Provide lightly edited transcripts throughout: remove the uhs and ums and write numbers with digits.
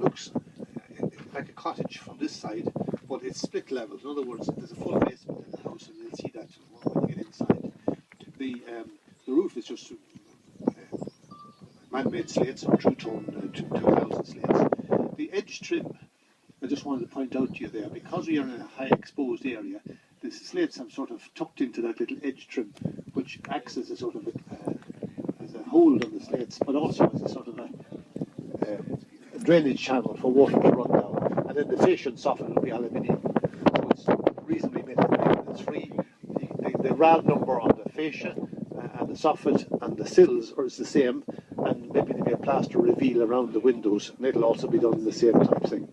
looks like a cottage from this side, but it's split level. In other words, there's a full basement in the house, and you'll see that when you get inside. The roof is just man-made slates or true tone 2000 slates. The edge trim, I just wanted to point out to you there, because we are in a high exposed area, the slates have sort of tucked into that little edge trim, which acts as a sort of as a hold on the slates, but also as a sort of a drainage channel for water to run down. And then the fascia soffit will be aluminium, so it's reasonably maintenance free. The RAL number on the fascia and the soffit and the sills is the same, and maybe there'll be a plaster reveal around the windows, and it'll also be done in the same type thing.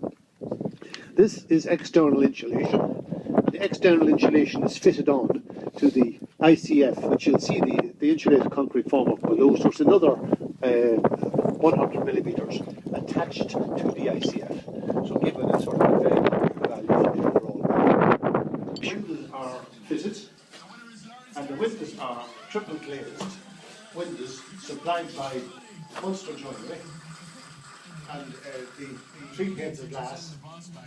This is external insulation. The external insulation is fitted on to the ICF, which you'll see the insulated concrete form up below. So it's another 100 millimeters attached to the ICF. So given a sort of value for the overall. The windows are fitted, and the windows are triple glazed windows supplied by Munster Joinery. And the 3 panes of glass,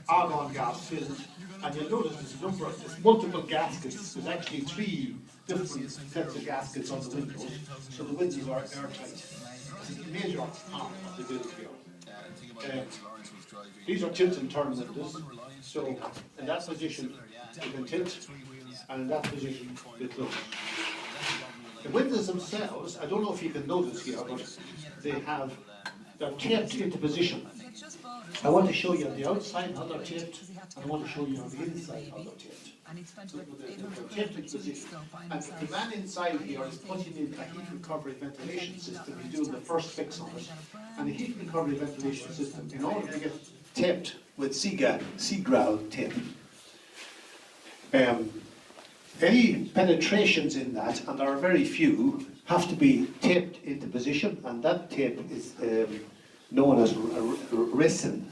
argon gas filled, and you'll notice there's multiple gaskets. There's actually 3 different sets of gaskets on the windows, so the windows are airtight. It's a major part of the build here. These are tilt and turn windows, so in that position you can tilt, and in that position they close. The windows themselves, I don't know if you can notice here, but they're taped into position. I want to show you on the outside how they're taped, and I want to show you on the inside how they're taped. They're taped into position. And the man inside here is putting in a heat recovery ventilation system. He's doing the first fix on it. And the heat recovery ventilation system, in order to get taped with Seagrowl tape, any penetrations in that, and there are very few, have to be taped into position, and that tape is known as resin.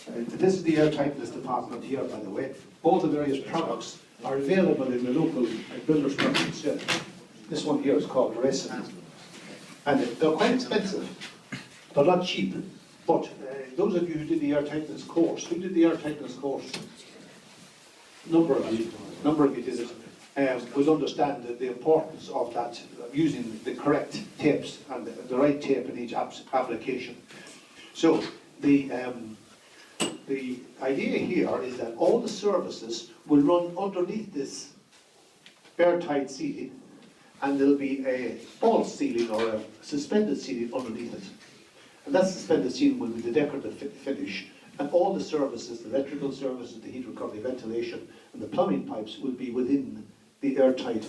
This is the airtightness department here, by the way. All the various products are available in the local builders' markets. This one here is called resin, and they're quite expensive. They're not cheap, but those of you who did the airtightness course, number of you did it, will understand the importance of that, using the correct tapes and the right tape in each application. So the idea here is that all the services will run underneath this airtight ceiling, and there'll be a false ceiling or a suspended ceiling underneath it. And that suspended ceiling will be the decorative finish, and all the services, the electrical services, the heat recovery, ventilation, and the plumbing pipes will be within the airtight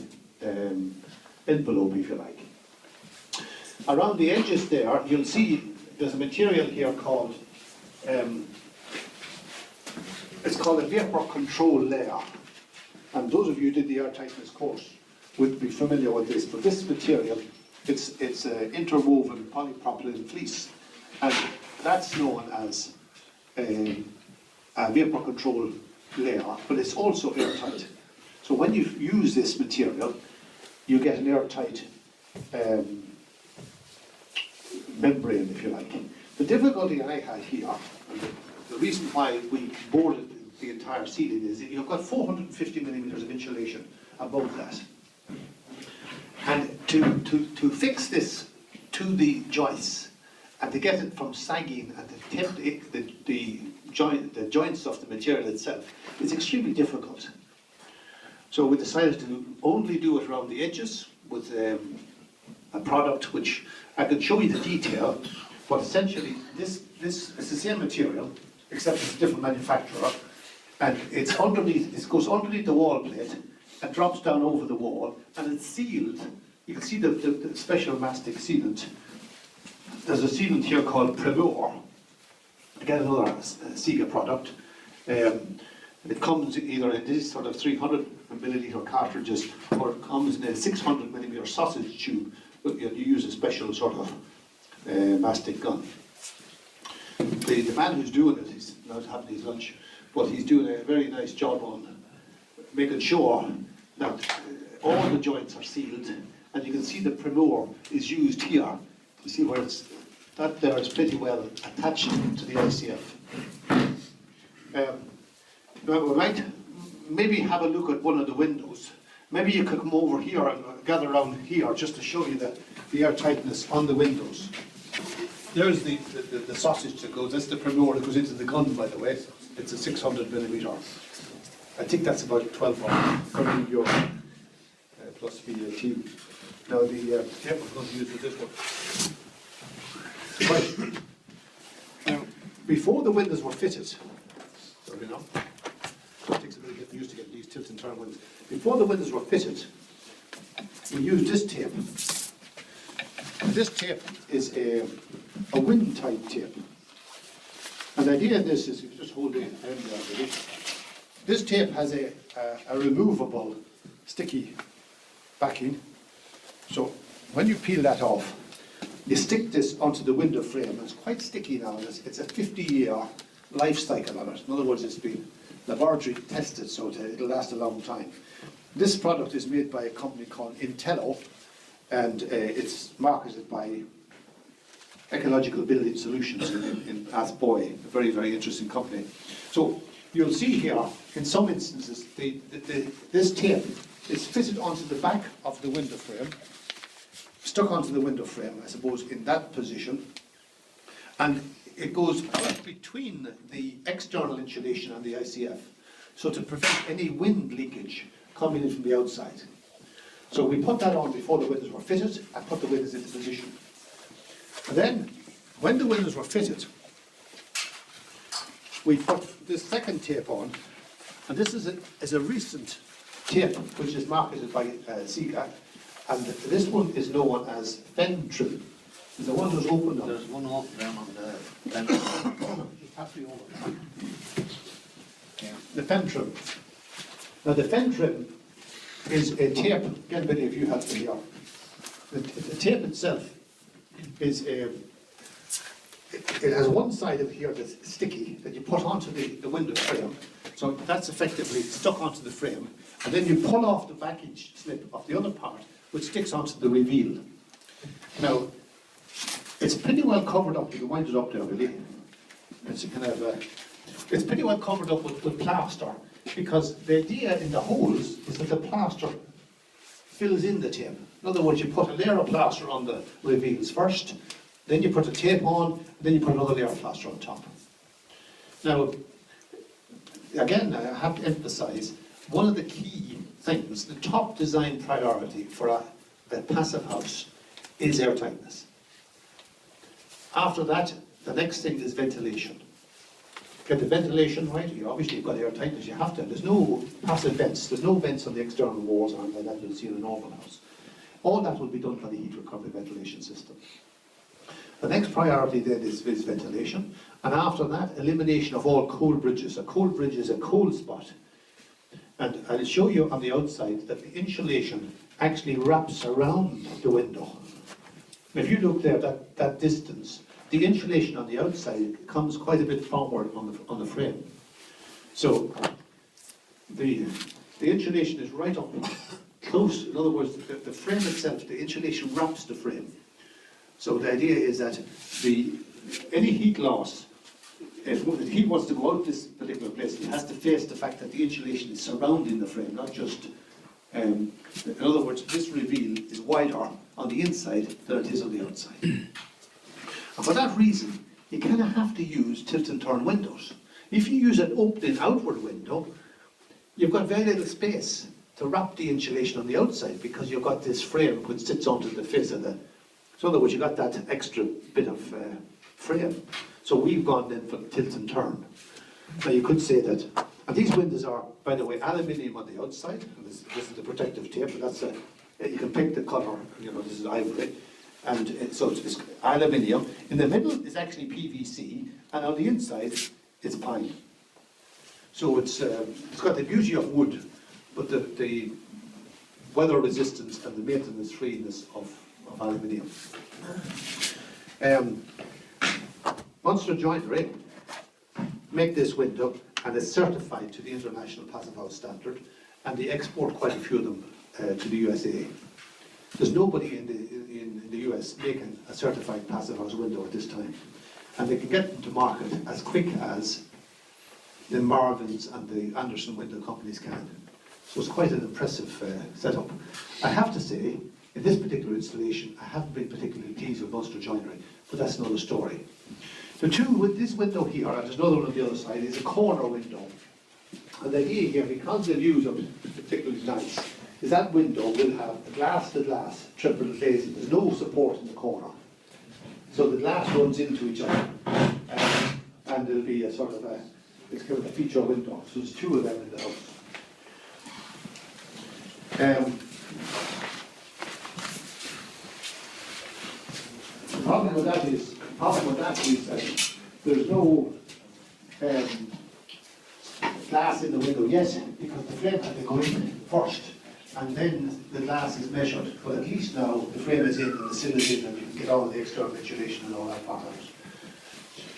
envelope, if you like. Around the edges there, you'll see there's a material here called, it's called a vapor control layer. And those of you who did the airtightness course would be familiar with this, but this material, it's interwoven polypropylene fleece, and that's known as a vapor control layer, but it's also airtight. So when you use this material, you get an airtight membrane, if you like. The difficulty I had here, and the reason why we boarded the entire ceiling, is that you've got 450 millimeters of insulation above that. And to fix this to the joists, and to get it from sagging and to tempt the joints of the material itself, is extremely difficult. So we decided to only do it around the edges with a product which I can show you the detail, but essentially this is the same material, except it's a different manufacturer, and it's underneath, it goes underneath the wall plate and drops down over the wall, and it's sealed. You can see the special mastic sealant. There's a sealant here called Primor. Again, another Sega product. It comes either in these sort of 300 milliliter cartridges, or it comes in a 600 millimeter sausage tube. You use a special sort of mastic gun. The man who's doing it, he's not having his lunch, but he's doing a very nice job on making sure that all the joints are sealed, and you can see the Primor is used here. You see where it's that there is pretty well attached to the ICF. Now we might maybe have a look at one of the windows. Maybe you could come over here and gather around here just to show you the air tightness on the windows. There's the sausage that goes, that's the Primor that goes into the gun, by the way. It's a 600mm. I think that's about 12 euro plus VAT. Now the tape I'm going to use with this one. Right. Now, before the windows were fitted, sorry now, it takes a bit of getting used to getting these tilt and turn windows. Before the windows were fitted, we used this tape. And this tape is a wind tight tape. And the idea of this is, if you just hold the end there, this tape has a removable sticky backing. So when you peel that off, you stick this onto the window frame. It's quite sticky now. It's a 50-year life cycle on it. In other words, it's been laboratory tested, so it'll last a long time. This product is made by a company called Intello, and it's marketed by Ecological Building Solutions in Athboy, a very, very interesting company. So you'll see here, in some instances, this tape is fitted onto the back of the window frame, stuck onto the window frame, I suppose, in that position, and it goes right between the external insulation and the ICF, so to prevent any wind leakage coming in from the outside. So we put that on before the windows were fitted and put the windows into position. And then, when the windows were fitted, we put this second tape on, and this is a recent tape which is marketed by Sika, and this one is known as Fentrim. Is there one who's opened up? There's one open down on the bench. Just pass me over. The Fentrim. Now the Fentrim is a tape, again, many of you have it here. The tape itself is it has one side of here that's sticky that you put onto the window frame. So that's effectively stuck onto the frame. And then you pull off the backage slip of the other part, which sticks onto the reveal. Now, it's pretty well covered up. You can wind it up there, really. It's a kind of it's pretty well covered up with plaster, because the idea in the holes is that the plaster fills in the tape. In other words, you put a layer of plaster on the reveals first, then you put a tape on, then you put another layer of plaster on top. Now, again, I have to emphasize, one of the key things, the top design priority for a passive house is airtightness. After that, the next thing is ventilation. Get the ventilation right, obviously you've got airtightness, you have to. There's no passive vents, there's no vents on the external walls or anything like that you'll see in a normal house. All that will be done by the heat recovery ventilation system. The next priority then is ventilation, and after that, elimination of all cold bridges. A cold bridge is a cold spot. And I'll show you on the outside that the insulation actually wraps around the window. If you look there, that distance, the insulation on the outside comes quite a bit forward on the frame. So the insulation is right up close. In other words, the frame itself, the insulation wraps the frame. So the idea is that any heat loss, if the heat wants to go out this particular place, it has to face the fact that the insulation is surrounding the frame, not just, in other words, this reveal is wider on the inside than it is on the outside. And for that reason, you kind of have to use tilt and turn windows. If you use an opening outward window, you've got very little space to wrap the insulation on the outside, because you've got this frame which sits onto the face of the. So in other words, you've got that extra bit of frame. So we've gone then for tilt and turn. Now you could say that, and these windows are, by the way, aluminium on the outside. And this is the protective tape, but that's you can pick the colour. This is ivory, and so it's aluminium. In the middle is actually PVC, and on the inside it's pine. So it's got the beauty of wood, but the weather resistance and the maintenance freeness of aluminium. Munster Joinery make this window, and it's certified to the International Passive House Standard, and they export quite a few of them to the USA. There's nobody in the US making a certified passive house window at this time. And they can get them to market as quick as the Marvins and the Anderson window companies can. So it's quite an impressive setup. I have to say, in this particular installation, I haven't been particularly pleased with Munster Joinery, but that's another story. The two with this window here, and there's another one on the other side, is a corner window. And the idea here, because the views are particularly nice, is that window will have the glass triple glazing. There's no support in the corner. So the glass runs into each other. And there'll be a sort of a, it's kind of a feature window. So there's two of them in the house. The problem with that is that there's no glass in the window yet, because the frame had to go in first, and then the glass is measured. But at least now the frame is in and the sill is in, and you can get all the external insulation and all that part of it.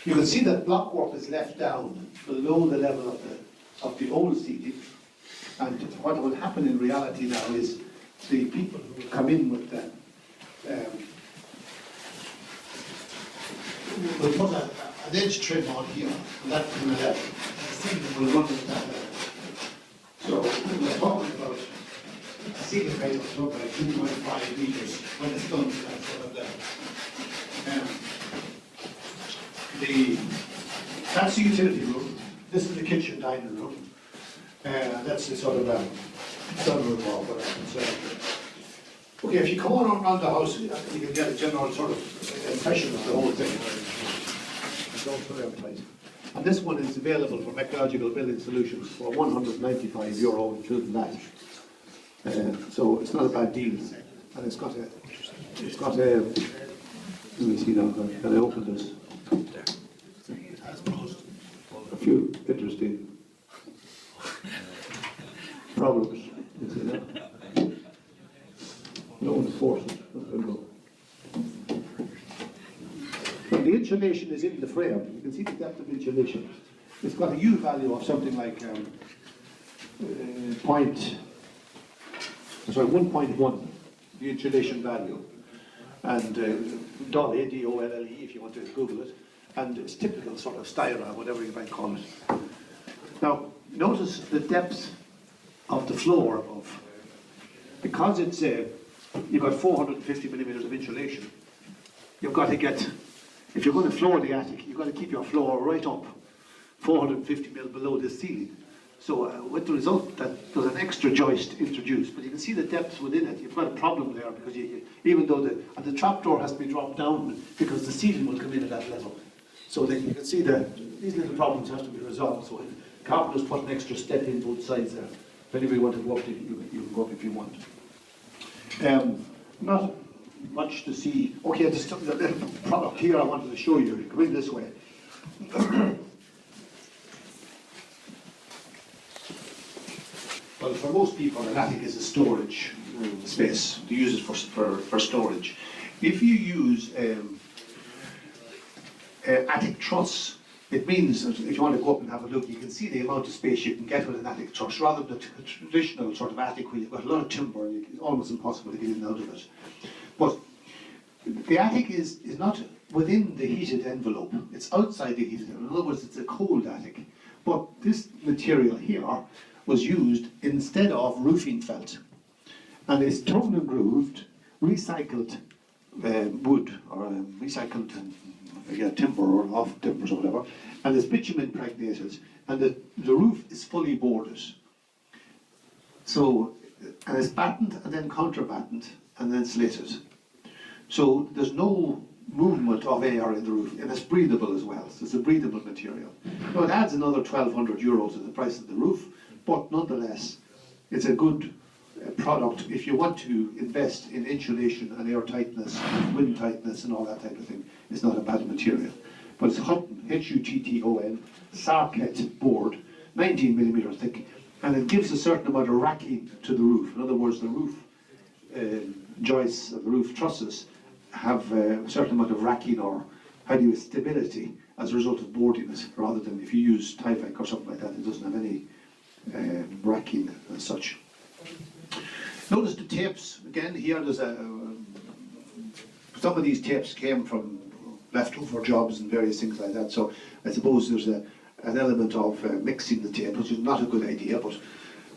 You can see that block work is left down below the level of the old ceiling, and what will happen in reality now is the people who will come in with the we'll put an edge trim on here, and that kind of level. The ceiling will run at that level. So we're talking about a ceiling height of something like 2.5 meters when it's done to that sort of level. That's the utility room. This is the kitchen dining room. That's the sort of sunroom or whatever. So, okay, if you come on around the house, you can get a general sort of impression of the whole thing. And this one is available from Ecological Building Solutions for €195, including that. So it's not a bad deal. And it's got a, let me see now, can I open this? It has a few interesting problems. You see that? No one's forced it. The insulation is in the frame. You can see the depth of insulation. It's got a U value of something like 1.1, the insulation value. And DOLE, D-O-L-L-E, if you want to Google it. And it's typical sort of styra, whatever you might call it. Now, notice the depth of the floor above. Because it's you've got 450 millimeters of insulation, you've got to get, if you're going to floor the attic, you've got to keep your floor right up 450 mil below the ceiling. So with the result that there's an extra joist introduced, but you can see the depth within it. You've got a problem there because even though the trapdoor has to be dropped down because the ceiling will come in at that level. So you can see that these little problems have to be resolved. So carpenters put an extra step in both sides there. If anybody wanted to go up, you can go up if you want. Not much to see. Okay, the little product here I wanted to show you. Come in this way. Well, for most people, an attic is a storage space. They use it for storage. If you use attic truss, it means that if you want to go up and have a look, you can see the amount of space you can get with an attic truss, rather than the traditional sort of attic where you've got a lot of timber and it's almost impossible to get in and out of it. But the attic is not within the heated envelope, it's outside the heated envelope. In other words, it's a cold attic. But this material here was used instead of roofing felt. And it's toned and grooved, recycled wood, or recycled timber or off timbers or whatever, and it's bitumen impregnated, and the roof is fully boarded. So, and it's battened and then counterbattened and then slated. So there's no movement of air in the roof, and it's breathable as well. So it's a breathable material. Now it adds another €1,200 to the price of the roof, but nonetheless, it's a good product if you want to invest in insulation and air tightness, wind tightness and all that type of thing. It's not a bad material. But it's Hutton, H-U-T-T-O-N, Sarket board, 19 millimeters thick, and it gives a certain amount of racking to the roof. In other words, the roof joists of the roof trusses have a certain amount of racking, or stability as a result of boarding it, rather than if you use Tyvek or something like that, it doesn't have any racking as such. Notice the tapes, again, here there's a some of these tapes came from leftover jobs and various things like that. So I suppose there's an element of mixing the tape, which is not a good idea, but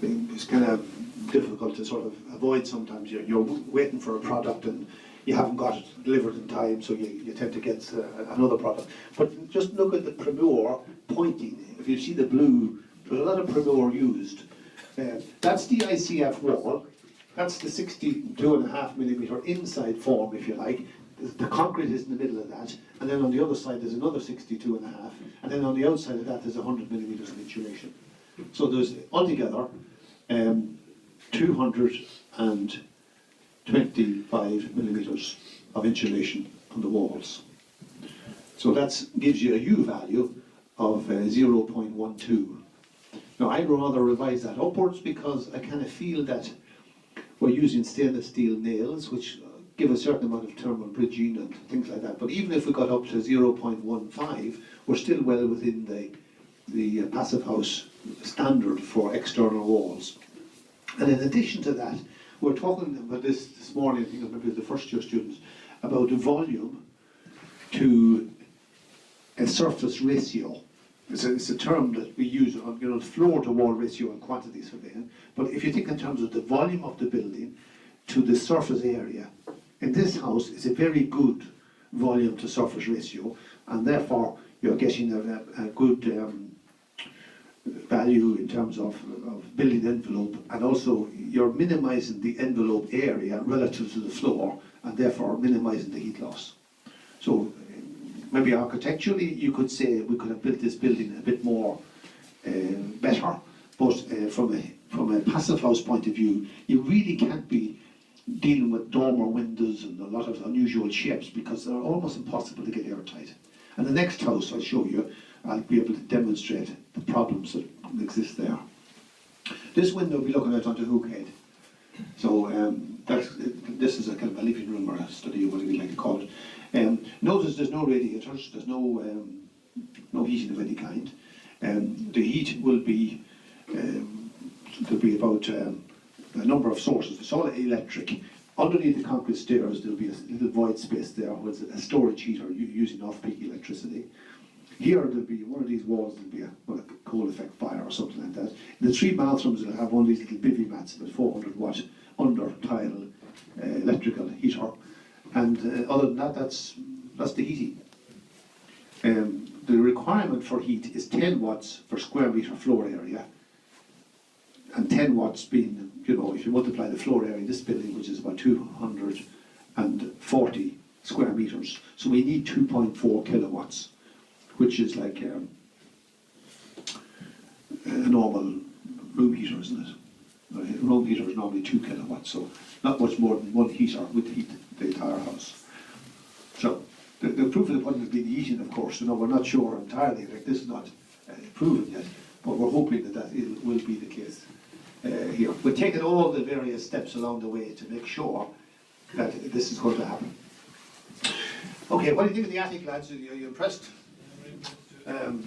it's kind of difficult to sort of avoid sometimes. You're waiting for a product and you haven't got it delivered in time, so you tend to get another product. But just look at the Primeur pointing. If you see the blue, there's a lot of Primeur used. That's the ICF wall. That's the 62.5mm inside form, if you like. The concrete is in the middle of that, and then on the other side there's another 62.5, and then on the outside of that there's 100mm of insulation. So there's altogether 225mm of insulation on the walls. So that gives you a U value of 0.12. Now I'd rather revise that upwards because I kind of feel that we're using stainless steel nails, which give a certain amount of thermal bridging and things like that. But even if we got up to 0.15, we're still well within the Passive House standard for external walls. And in addition to that, we're talking about this morning, I think maybe the first year students, about the volume to a surface ratio. It's a term that we use on, floor to wall ratio and quantity surveying. But if you think in terms of the volume of the building to the surface area, in this house it's a very good volume to surface ratio, and therefore you're getting a good value in terms of building envelope, and also you're minimizing the envelope area relative to the floor, and therefore minimizing the heat loss. So maybe architecturally you could say we could have built this building a bit more better, but from a passive house point of view, you really can't be dealing with dormer windows and a lot of unusual shapes because they're almost impossible to get airtight. And the next house I'll show you, I'll be able to demonstrate the problems that exist there. This window will be looking out onto Hookhead. So this is a kind of a living room or a study, or whatever you like to call it. Notice there's no radiators, there's no heating of any kind. The heat will be, there'll be about a number of sources. It's all electric. Underneath the concrete stairs there'll be a little void space there with a storage heater using off-peak electricity. Here there'll be one of these walls, there'll be a coal effect fire or something like that. The 3 bathrooms will have one of these little bivy mats, about 400 watt under tile electrical heater. And other than that, that's the heating. The requirement for heat is 10 watts per square metre floor area, and 10 watts being, if you multiply the floor area in this building, which is about 240 square metres, so we need 2.4 kilowatts, which is like a normal room heater, isn't it? A room heater is normally 2 kilowatts, so not much more than one heater would heat the entire house. So the proof of the pudding has been the heating, of course. We're not sure entirely. Like, this is not proven yet, but we're hoping that it will be the case here. We're taking all the various steps along the way to make sure that this is going to happen. Okay, what do you think of the attic, lads? Are you impressed? I'm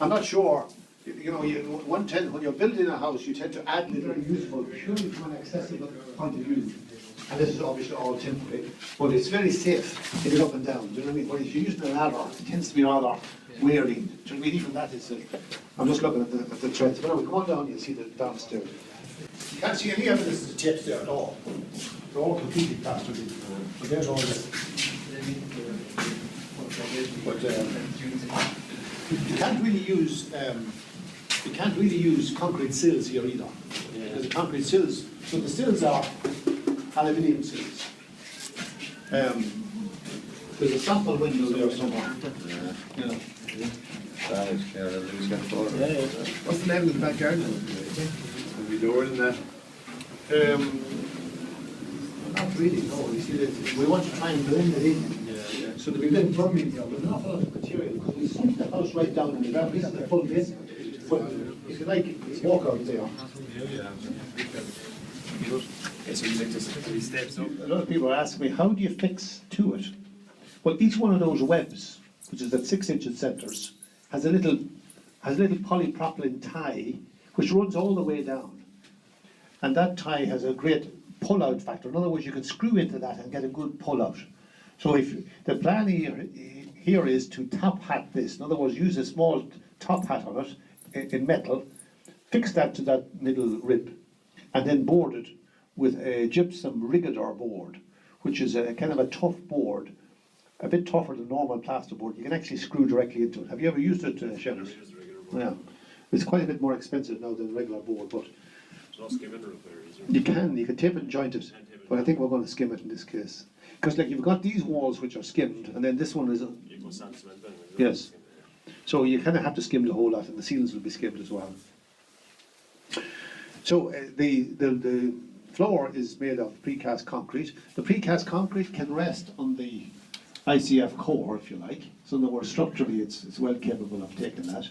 not sure. When you're building a house, you tend to add little. Very useful, purely from an accessible point of view. And this is obviously all temporary, but it's very safe to get up and down. Do you know what I mean? But if you're using a ladder, it tends to be rather wearing. Do you know what I mean? Even that is. I'm just looking at the threads. But anyway, come on down. You'll see the downstairs. You can't see any evidence of the tips there at all. They're all completely plastered in. But there's all this. But you can't really use concrete sills here either. Because the concrete sills, so the sills are aluminium sills. There's a sample window there somewhere. What's the level of the backyard? Will be lower than that. Not really, no. You see, we want to try and blend it in. So there'll be a bit of vermin here, but an awful lot of material, because we sunk the house right down in the ground. This is the full basement. But if you like, walk out there. So you like to 3 steps up. A lot of people ask me, how do you fix to it? Well, each one of those webs, which is at 6-inch centres, has a little polypropylene tie which runs all the way down. And that tie has a great pull-out factor. In other words, you can screw into that and get a good pull-out. So if the plan here is to top hat this, in other words, use a small top hat on it in metal, fix that to that middle rib, and then board it with a gypsum rigador board, which is a kind of a tough board, a bit tougher than normal plasterboard. You can actually screw directly into it. Have you ever used it, Sheriff? Yeah. It's quite a bit more expensive now than regular board, but No skimming roof there, is there? you can tape it and joint it, but I think we're going to skim it in this case. Because like you've got these walls which are skimmed, and then this one is, You put sand cement then. is it? Yes. so you kind of have to skim the whole lot, and the ceilings will be skimmed as well. So the floor is made of precast concrete. The precast concrete can rest on the ICF core, if you like. So in other words, structurally it's well capable of taking that.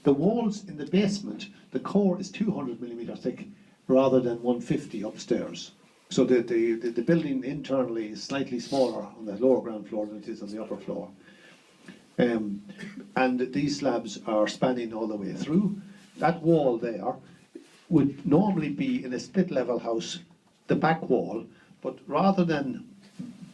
The walls in the basement, the core is 200 millimetre thick rather than 150 upstairs. So the building internally is slightly smaller on the lower ground floor than it is on the upper floor. And these slabs are spanning all the way through. That wall there would normally be in a split level house, the back wall, but rather than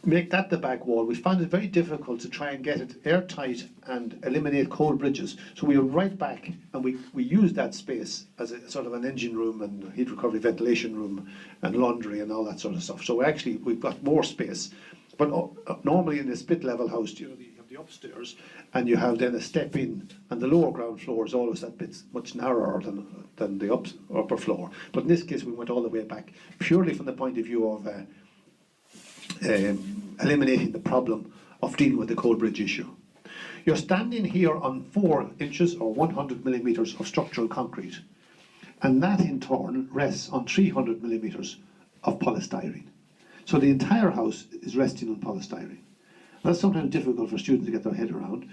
make that the back wall, we found it very difficult to try and get it airtight and eliminate cold bridges. So we were right back, and we used that space as a sort of an engine room and heat recovery ventilation room and laundry and all that sort of stuff. So actually we've got more space. But normally in a split level house, you have the upstairs and you have then a step in, and the lower ground floor is always that bit much narrower than the upper floor. But in this case we went all the way back, purely from the point of view of eliminating the problem of dealing with the cold bridge issue. You're standing here on 4 inches or 100 millimetres of structural concrete, and that in turn rests on 300 millimetres of polystyrene. So the entire house is resting on polystyrene. That's sometimes difficult for students to get their head around,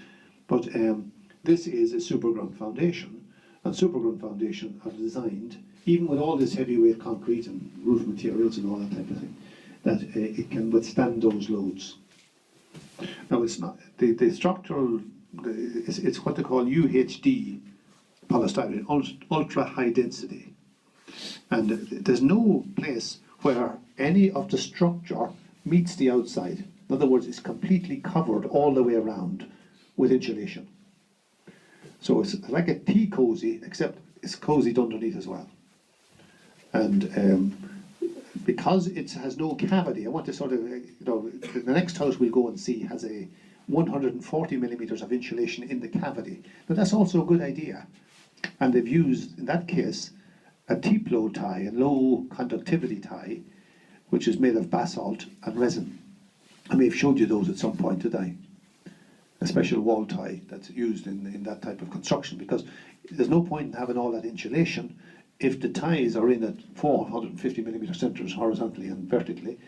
but this is a superground foundation, and superground foundation are designed, even with all this heavyweight concrete and roof materials and all that type of thing, that it can withstand those loads. Now it's not, the structural, it's what they call UHD polystyrene, ultra high density. And there's no place where any of the structure meets the outside. In other words, it's completely covered all the way around with insulation. So it's like a tea cozy, except it's cozied underneath as well. And because it has no cavity, I want to sort of, the next house we'll go and see has a 140 millimetres of insulation in the cavity. But that's also a good idea. And they've used, in that case, a TPLO tie, a low conductivity tie, which is made of basalt and resin. I may have showed you those at some point today. A special wall tie that's used in that type of construction, because there's no point in having all that insulation if the ties are in at 450 millimetre centres horizontally and vertically.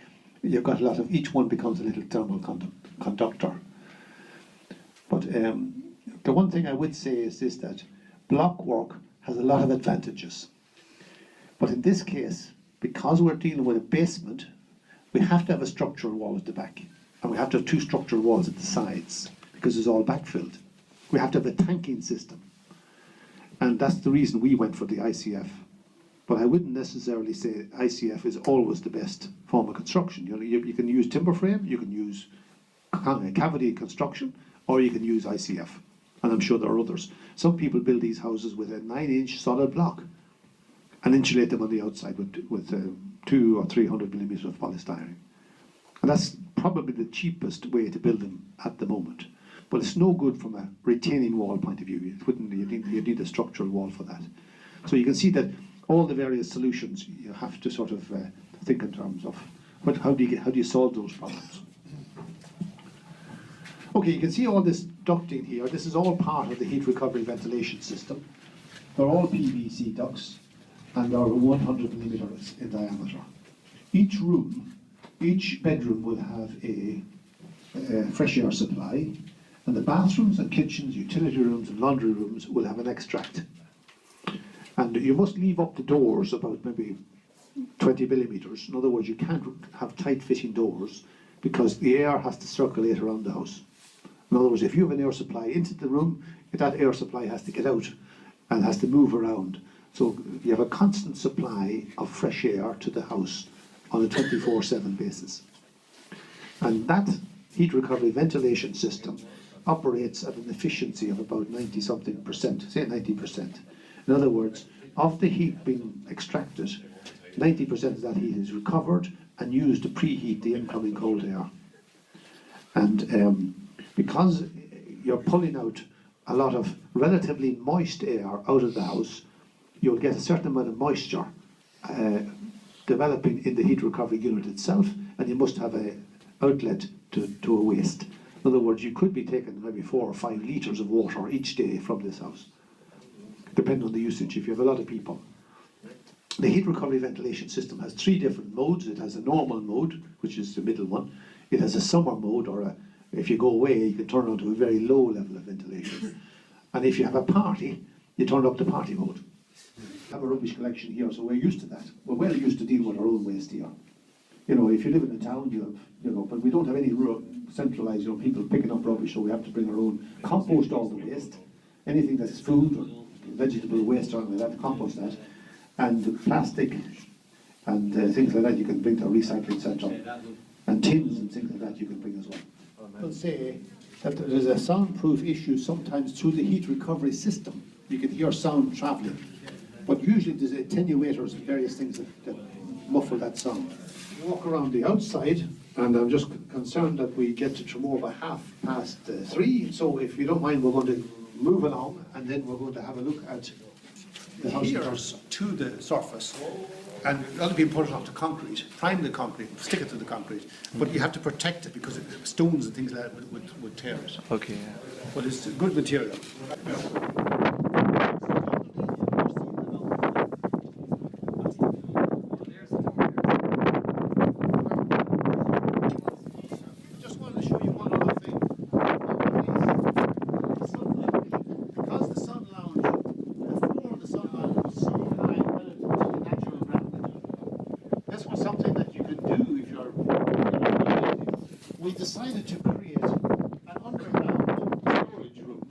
You've got a lot of, each one becomes a little thermal conductor. But the one thing I would say is this, that block work has a lot of advantages. But in this case, because we're dealing with a basement, we have to have a structural wall at the back, and we have to have 2 structural walls at the sides, because it's all backfilled. We have to have a tanking system, and that's the reason we went for the ICF. But I wouldn't necessarily say ICF is always the best form of construction. You can use timber frame, you can use cavity construction, or you can use ICF, and I'm sure there are others. Some people build these houses with a 9-inch solid block and insulate them on the outside with 200 or 300 millimetres of polystyrene. And that's probably the cheapest way to build them at the moment. But it's no good from a retaining wall point of view. You need a structural wall for that. So you can see that all the various solutions, you have to sort of think in terms of how do you solve those problems. Okay, you can see all this ducting here. This is all part of the heat recovery ventilation system. They're all PVC ducts, and are 100 millimetres in diameter. Each bedroom will have a fresh air supply, and the bathrooms and kitchens, utility rooms and laundry rooms will have an extract. And you must leave up the doors about maybe 20 millimetres. In other words, you can't have tight fitting doors because the air has to circulate around the house. In other words, if you have an air supply into the room, that air supply has to get out and has to move around. So you have a constant supply of fresh air to the house on a 24/7 basis. And that heat recovery ventilation system operates at an efficiency of about 90-something%, say 90%. In other words, of the heat being extracted, 90% of that heat is recovered and used to preheat the incoming cold air. And because you're pulling out a lot of relatively moist air out of the house, you'll get a certain amount of moisture developing in the heat recovery unit itself, and you must have an outlet to a waste. In other words, you could be taking maybe 4 or 5 litres of water each day from this house, depending on the usage, if you have a lot of people. The heat recovery ventilation system has 3 different modes. It has a normal mode, which is the middle one. It has a summer mode, or if you go away, you can turn on to a very low level of ventilation. And if you have a party, you turn up the party mode. We have a rubbish collection here, so we're used to that. We're well used to dealing with our own waste here. You know, if you live in a town, but we don't have any centralised, people picking up rubbish, so we have to bring our own, compost all the waste. Anything that is food or vegetable waste or anything like that, compost that. And plastic and things like that you can bring to a recycling centre. And tins and things like that you can bring as well. I'll say that there is a soundproof issue sometimes through the heat recovery system. You can hear sound travelling. But usually there's attenuators and various things that muffle that sound. Walk around the outside, and I'm just concerned that we get to Tramore by 3:30. So if you don't mind, we're going to move along, and then we're going to have a look at the house to the surface. And a lot of people put it onto concrete, prime the concrete, stick it to the concrete. But you have to protect it because stones and things like that would tear it. Okay. Yeah. But it's a good material. Just wanted to show you one other thing. Because the sun lounge, before the sun lounge was so high relative to the natural gravity, this was something that you could do if you're. We decided to create an underground storage room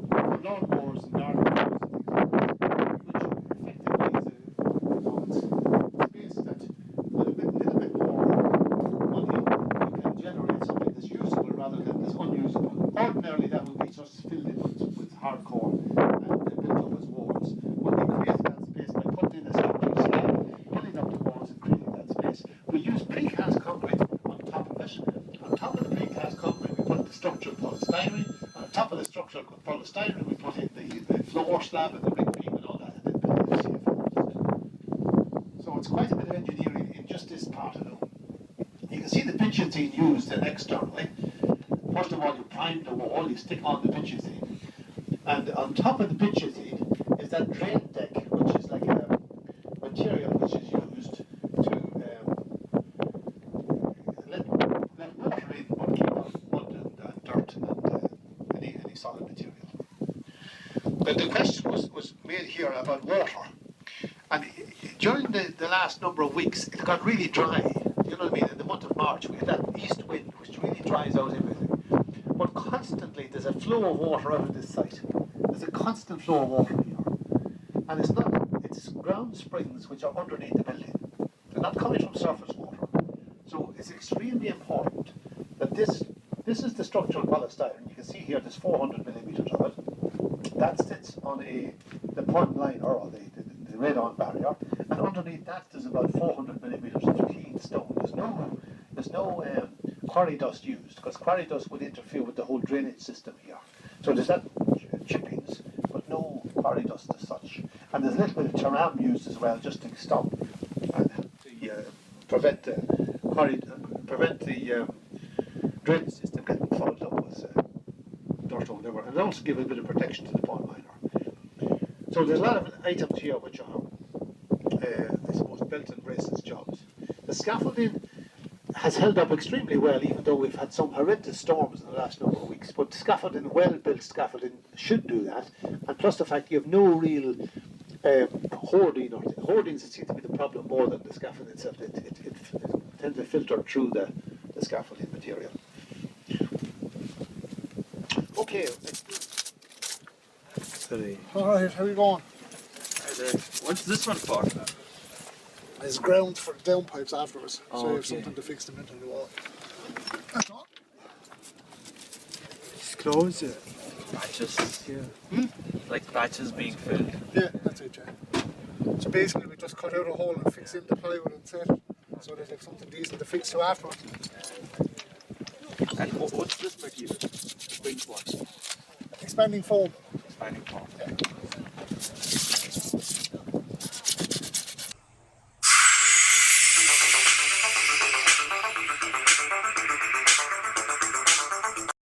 for lawnmowers and garden tools and things like that, which effectively is a space that, with a little bit more money, you can generate something that's usable rather than that's unusable. Ordinarily, that would be just filled in with hardcore and built up as walls. But we created that space by putting in a structural slab, filling up the walls and creating that space. We used precast concrete on top of it. On top of the precast concrete, we put the structural polystyrene. On top of the structural polystyrene, we put in the floor slab and the ring beam and all that, and then built the CFO. So it's quite a bit of engineering in just this part of it. You can see the pitchantine used then externally. First of all, you prime the wall, you stick on the pitchantine. And on top of the pitchantine is that drain deck, which is like a material which is used to let water in but keep out mud and dirt and any solid material. But the question was made here about water. And during the last number of weeks, it got really dry. You know what I mean? In the month of March, we had that east wind, which really dries out everything. But constantly, there's a flow of water out of this site. There's a constant flow of water here. And it's ground springs which are underneath the building. They're not coming from surface water. So it's extremely important that this is the structural polystyrene. You can see here there's 400 millimeters of it. That sits on the pond liner, or the radon barrier, and underneath that there's about 400 millimeters of clean stone. There's no quarry dust used, because quarry dust would interfere with the whole drainage system here. So there's that chippings, but no quarry dust as such. And there's a little bit of terram used as well, just to stop prevent the drainage system getting fogged up with dirt or whatever, and also give a bit of protection to the pond liner. So there's a lot of items here which are, I suppose, belt and braces jobs. The scaffolding has held up extremely well, even though we've had some horrendous storms in the last number of weeks. But scaffolding, well-built scaffolding, should do that. And plus the fact you have no real hoarding. Hoardings seem to be the problem more than the scaffolding itself. It tends to filter through the scaffolding material. Okay. Sorry. Alright, how are you going? What's this one for? It's ground for downpipes afterwards, so you okay. have something to fix them into the wall. That's all. close, yeah. Batches. Yeah. Like batches being filled. Yeah, that's it, yeah. So basically we just cut out a hole and fix in the plywood and set it, so that if something decent to fix to afterwards. And what's this material? Going for? Expanding foam. Expanding form.